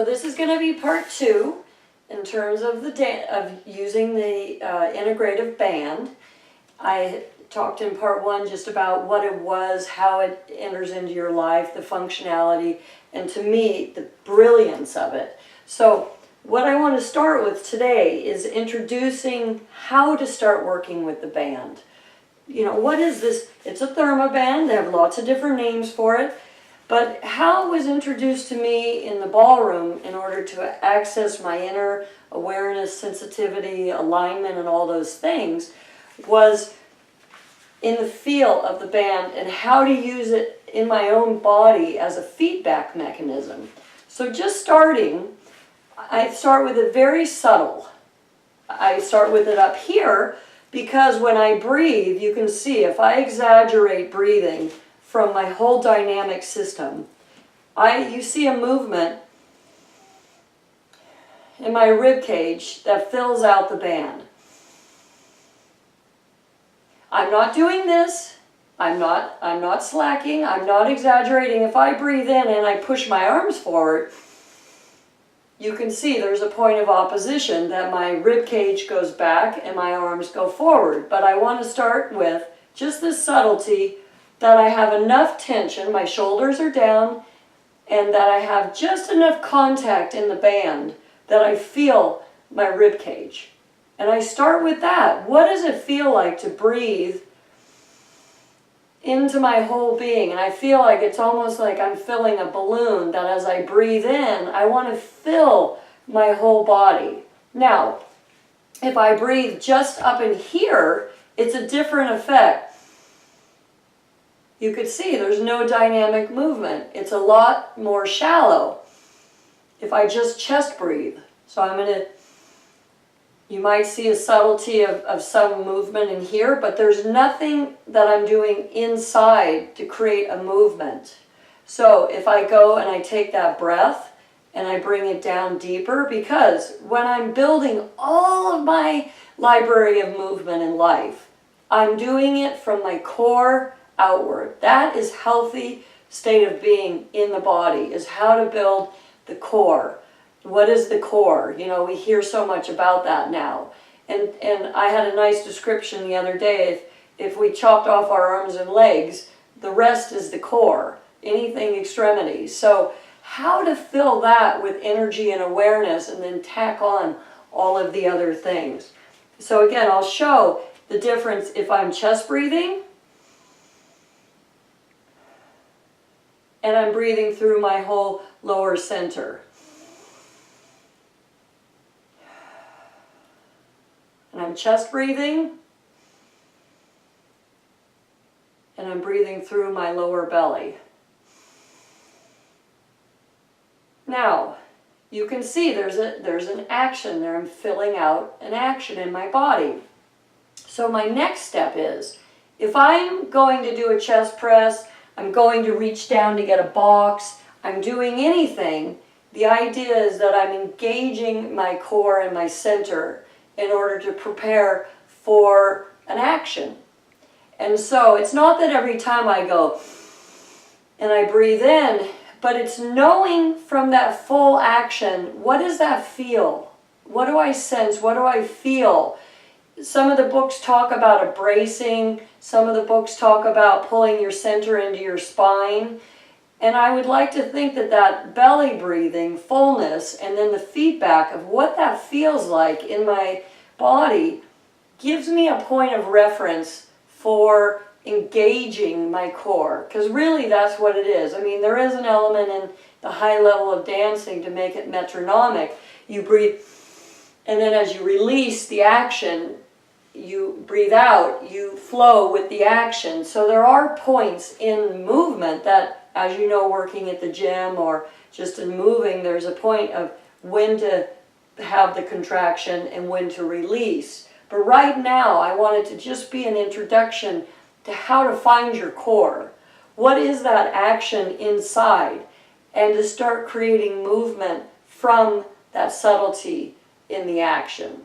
this is going to be part 2 in terms of using the integrative band. I talked in part 1 just about what it was, how it enters into your life, the functionality, and to me, the brilliance of it. So what I want to start with today is introducing how to start working with the band. You know, what is this? It's a thermoband. They have lots of different names for it. But how it was introduced to me in the ballroom in order to access my inner awareness, sensitivity, alignment, and all those things was in the feel of the band and how to use it in my own body as a feedback mechanism. So just starting, I start with it very subtle. I start with it up here because when I breathe, you can see if I exaggerate breathing from my whole dynamic system, you see a movement in my rib cage that fills out the band. I'm not doing this. I'm not slacking. I'm not exaggerating. If I breathe in and I push my arms forward, you can see there's a point of opposition that my rib cage goes back and my arms go forward. But I want to start with just this subtlety that I have enough tension, my shoulders are down, and that I have just enough contact in the band that I feel my rib cage. And I start with that. What does it feel like to breathe into my whole being? And I feel like it's almost like I'm filling a balloon, that as I breathe in, I want to fill my whole body. Now, if I breathe just up in here, it's a different effect. You could see there's no dynamic movement. It's a lot more shallow if I just chest breathe. So you might see a subtlety of some movement in here, but there's nothing that I'm doing inside to create a movement. So if I go and I take that breath and I bring it down deeper, because when I'm building all of my library of movement in life, I'm doing it from my core outward. That is healthy state of being in the body, is how to build the core. What is the core? You know, we hear so much about that now. And I had a nice description the other day. If we chopped off our arms and legs, the rest is the core, anything extremities. So how to fill that with energy and awareness and then tack on all of the other things. So again, I'll show the difference if I'm chest breathing and I'm breathing through my whole lower center. And I'm chest breathing, and I'm breathing through my lower belly. Now, you can see there's an action there. I'm filling out an action in my body. So my next step is, if I'm going to do a chest press, I'm going to reach down to get a box, I'm doing anything, the idea is that I'm engaging my core and my center in order to prepare for an action. And so it's not that every time I go and I breathe in, but it's knowing from that full action, what does that feel? What do I sense? What do I feel? Some of the books talk about a bracing. Some of the books talk about pulling your center into your spine. And I would like to think that that belly breathing, fullness, and then the feedback of what that feels like in my body gives me a point of reference for engaging my core. Because really that's what it is. I mean, there is an element in the high level of dancing to make it metronomic. You breathe, and then as you release the action, you breathe out, you flow with the action. So there are points in movement that, as you know, working at the gym or just in moving, there's a point of when to have the contraction and when to release. But right now, I want it to just be an introduction to how to find your core. What is that action inside? And to start creating movement from that subtlety in the action.